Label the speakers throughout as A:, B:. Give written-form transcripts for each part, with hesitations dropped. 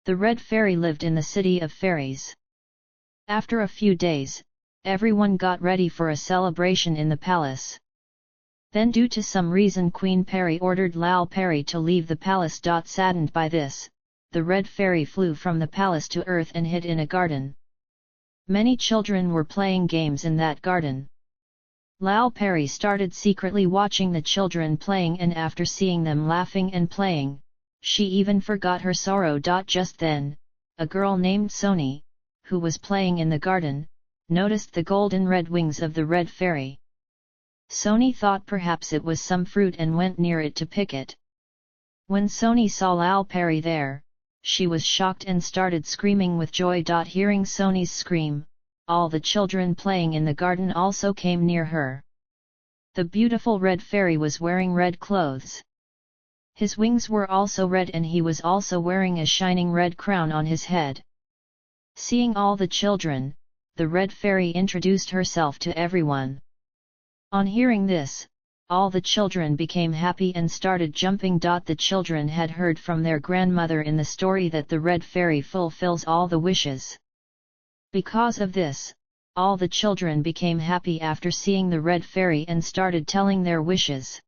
A: The Red Fairy lived in the City of Fairies. After a few days, everyone got ready for a celebration in the palace. Then due to some reason Queen Peri ordered Lal Peri to leave the palace. Saddened by this, the Red Fairy flew from the palace to earth and hid in a garden. Many children were playing games in that garden. Lal Peri started secretly watching the children playing, and after seeing them laughing and playing, she even forgot her sorrow. Just then, a girl named Soni, who was playing in the garden, noticed the golden red wings of the Red Fairy. Soni thought perhaps it was some fruit and went near it to pick it. When Soni saw Lal Peri there, she was shocked and started screaming with joy. Hearing Soni's scream, all the children playing in the garden also came near her. The beautiful Red Fairy was wearing red clothes. His wings were also red and he was also wearing a shining red crown on his head. Seeing all the children, the Red Fairy introduced herself to everyone. On hearing this, all the children became happy and started jumping. The children had heard from their grandmother in the story that the Red Fairy fulfills all the wishes. Because of this, all the children became happy after seeing the Red Fairy and started telling their wishes.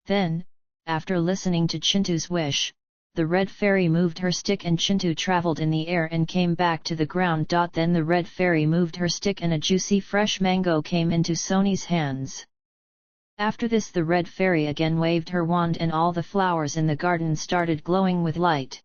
A: Then, after listening to Chintu's wish, the Red Fairy moved her stick and Chintu travelled in the air and came back to the ground. Then the Red Fairy moved her stick and a juicy fresh mango came into Soni's hands. After this the Red Fairy again waved her wand and all the flowers in the garden started glowing with light.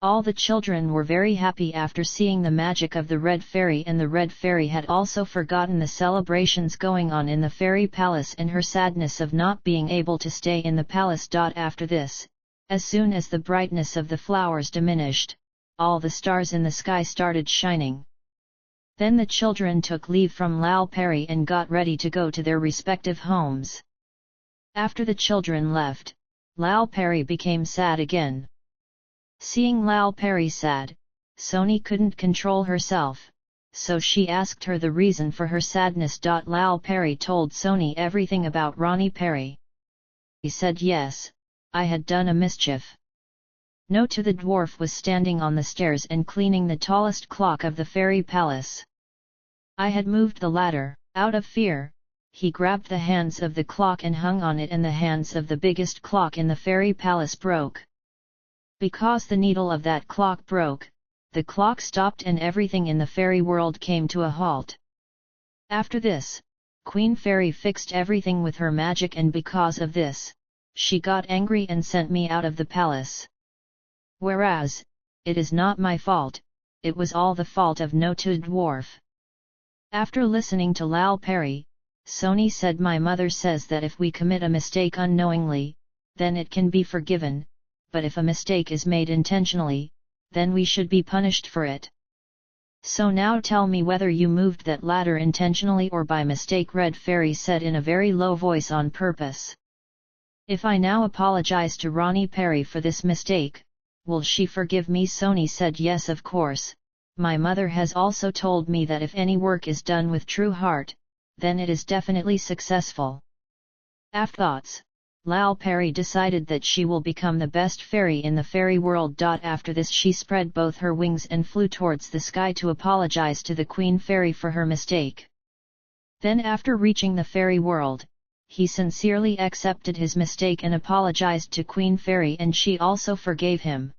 A: All the children were very happy after seeing the magic of the Red Fairy, and the Red Fairy had also forgotten the celebrations going on in the fairy palace and her sadness of not being able to stay in the palace. After this, as soon as the brightness of the flowers diminished, all the stars in the sky started shining. Then the children took leave from Lal Peri and got ready to go to their respective homes. After the children left, Lal Peri became sad again. Seeing Lal Peri sad, Soni couldn't control herself, so she asked her the reason for her sadness. Lal Peri told Soni everything about Rani Peri. He said yes, I had done a mischief. No, to the dwarf was standing on the stairs and cleaning the tallest clock of the fairy palace. I had moved the ladder. Out of fear, he grabbed the hands of the clock and hung on it, and the hands of the biggest clock in the fairy palace broke. Because the needle of that clock broke, the clock stopped and everything in the fairy world came to a halt. After this, Queen Fairy fixed everything with her magic, and because of this, she got angry and sent me out of the palace. Whereas, it is not my fault, it was all the fault of Notu Dwarf. After listening to Lal Peri, Soni said, my mother says that if we commit a mistake unknowingly, then it can be forgiven, but if a mistake is made intentionally, then we should be punished for it. So now tell me whether you moved that ladder intentionally or by mistake, Red Fairy said in a very low voice on purpose. If I now apologize to Rani Peri for this mistake, will she forgive me? Soni said yes, of course. My mother has also told me that if any work is done with true heart, then it is definitely successful. After thoughts, Lal Peri decided that she will become the best fairy in the fairy world. After this she spread both her wings and flew towards the sky to apologize to the Queen Fairy for her mistake. Then after reaching the fairy world, he sincerely accepted his mistake and apologized to Queen Fairy, and she also forgave him.